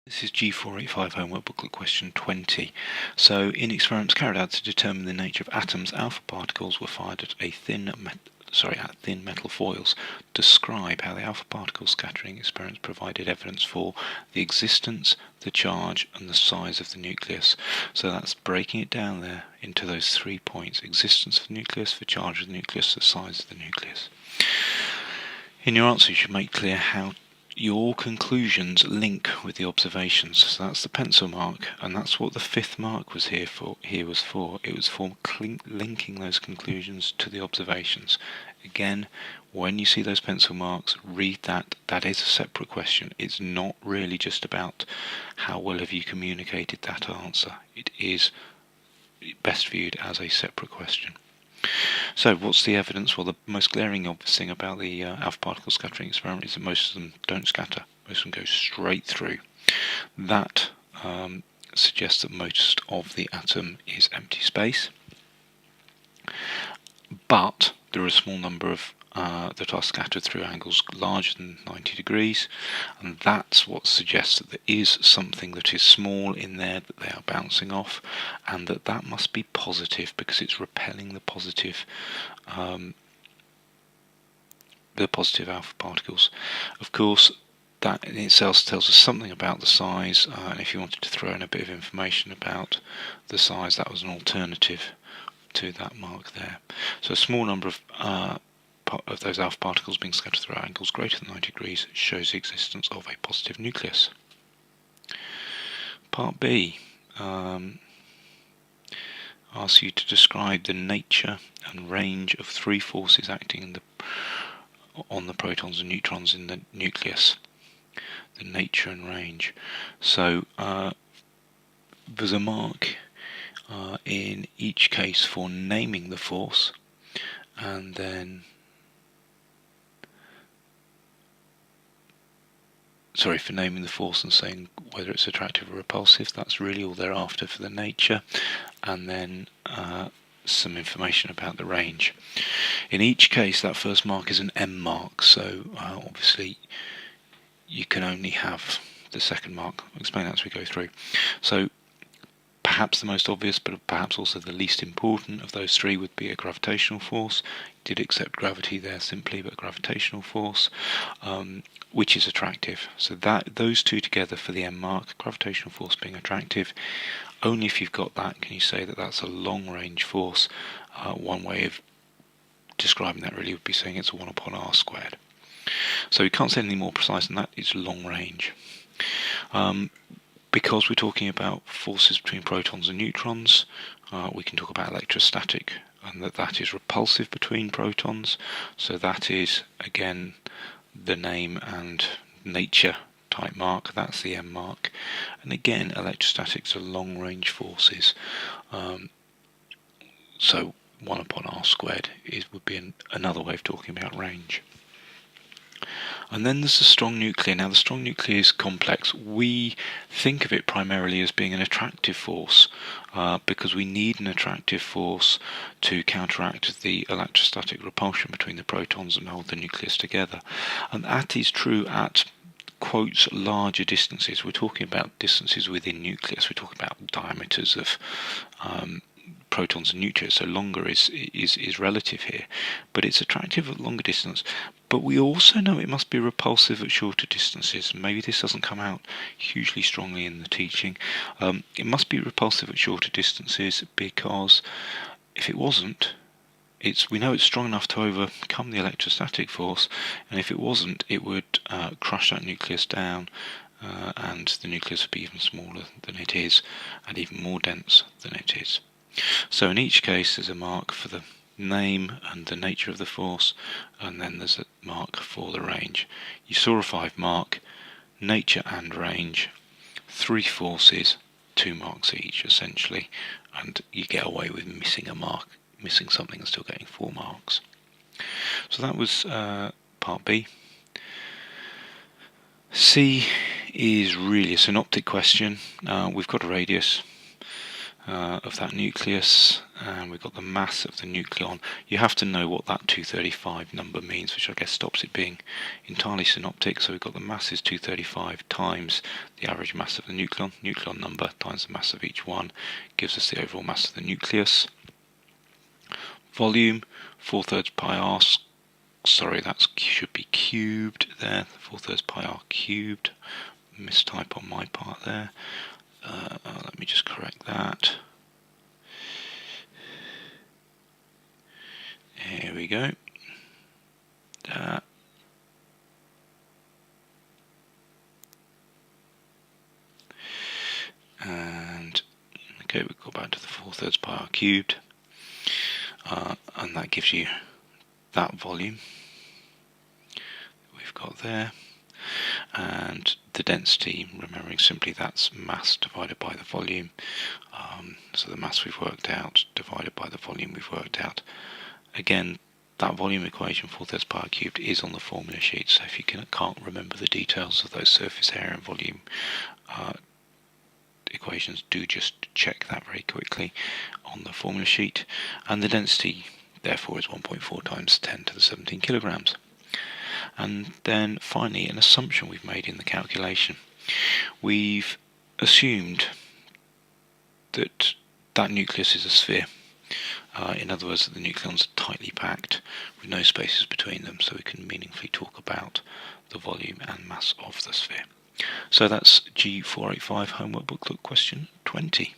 This is G485 homework booklet question 20. So, in experiments carried out to determine the nature of atoms, alpha particles were fired at thin metal foils. Describe how the alpha particle scattering experiments provided evidence for the existence, the charge, and the size of the nucleus. So that's breaking it down there into those 3 points: existence of the nucleus, the charge of the nucleus, the size of the nucleus. In your answer, you should make clear how your conclusions link with the observations. So that's the pencil mark, and that's what the fifth mark was here for. It was for linking those conclusions to the observations. Again, when you see those pencil marks, read that. That is a separate question. It's not really just about how well have you communicated that answer. It is best viewed as a separate question. So what's the evidence? Well, the most glaring obvious thing about the alpha particle scattering experiment is that most of them don't scatter. Most of them go straight through. That suggests that most of the atom is empty space. But there are a small number of that are scattered through angles larger than 90 degrees, and that's what suggests that there is something that is small in there that they are bouncing off, and that must be positive because it's repelling the positive alpha particles. Of course, that in itself tells us something about the size, and if you wanted to throw in a bit of information about the size, that was an alternative to that mark there. So a small number of those alpha particles being scattered through angles greater than 90 degrees shows the existence of a positive nucleus. Part B asks you to describe the nature and range of three forces acting on the protons and neutrons in the nucleus. The nature and range. So there's a mark in each case for naming the force, and then for naming the force and saying whether it's attractive or repulsive. That's really all they're after for the nature, and then some information about the range. In each case, that first mark is an M mark, so obviously you can only have the second mark. I'll explain that as we go through. So perhaps the most obvious, but perhaps also the least important of those three would be a gravitational force. You did accept gravity there simply, but gravitational force, which is attractive. So those two together for the M mark, gravitational force being attractive. Only if you've got that can you say that that's a long-range force. One way of describing that really would be saying it's a 1 upon r squared. So we can't say anything more precise than that. It's long range. Because we're talking about forces between protons and neutrons, we can talk about electrostatic, and that is repulsive between protons. So that is, again, the name and nature type mark. That's the M mark. And again, electrostatics are long-range forces. So 1 upon r squared would be another way of talking about range. And then there's the strong nuclear. Now the strong nuclear is complex. We think of it primarily as being an attractive force because we need an attractive force to counteract the electrostatic repulsion between the protons and hold the nucleus together. And that is true at quotes larger distances. We're talking about distances within nucleus. We're talking about diameters of protons and neutrons, so longer is relative here, but it's attractive at longer distance. But we also know it must be repulsive at shorter distances. Maybe this doesn't come out hugely strongly in the teaching. It must be repulsive at shorter distances because if it wasn't, we know it's strong enough to overcome the electrostatic force, and if it wasn't, it would crush that nucleus down, and the nucleus would be even smaller than it is, and even more dense than it is. So in each case there's a mark for the name and the nature of the force, and then there's a mark for the range. You saw a 5 mark, nature and range, 3 forces, 2 marks each essentially, and you get away with missing a mark, missing something and still getting 4 marks. So that was part B. C is really a synoptic question. We've got a radius, of that nucleus, and we've got the mass of the nucleon. You have to know what that 235 number means, which I guess stops it being entirely synoptic. So we've got the mass is 235 times the average mass of the nucleon number times the mass of each one, gives us the overall mass of the nucleus. Volume, 4/3 pi r, sorry, that should be cubed there, 4/3 pi r cubed, mistype on my part there. Let me just correct that. Here we go. And okay, we go back to the 4/3 pi r cubed, and that gives you that volume that we've got there. And the density, remembering simply that's mass divided by the volume. So the mass we've worked out divided by the volume we've worked out. Again, that volume equation, 4/3 pi r cubed, is on the formula sheet, so if you can't remember the details of those surface area and volume equations, do just check that very quickly on the formula sheet. And the density, therefore, is 1.4 times 10 to the 17 kilograms. And then finally, an assumption we've made in the calculation. We've assumed that that nucleus is a sphere. In other words, that the nucleons are tightly packed with no spaces between them, so we can meaningfully talk about the volume and mass of the sphere. So that's G485 homework booklet question 20.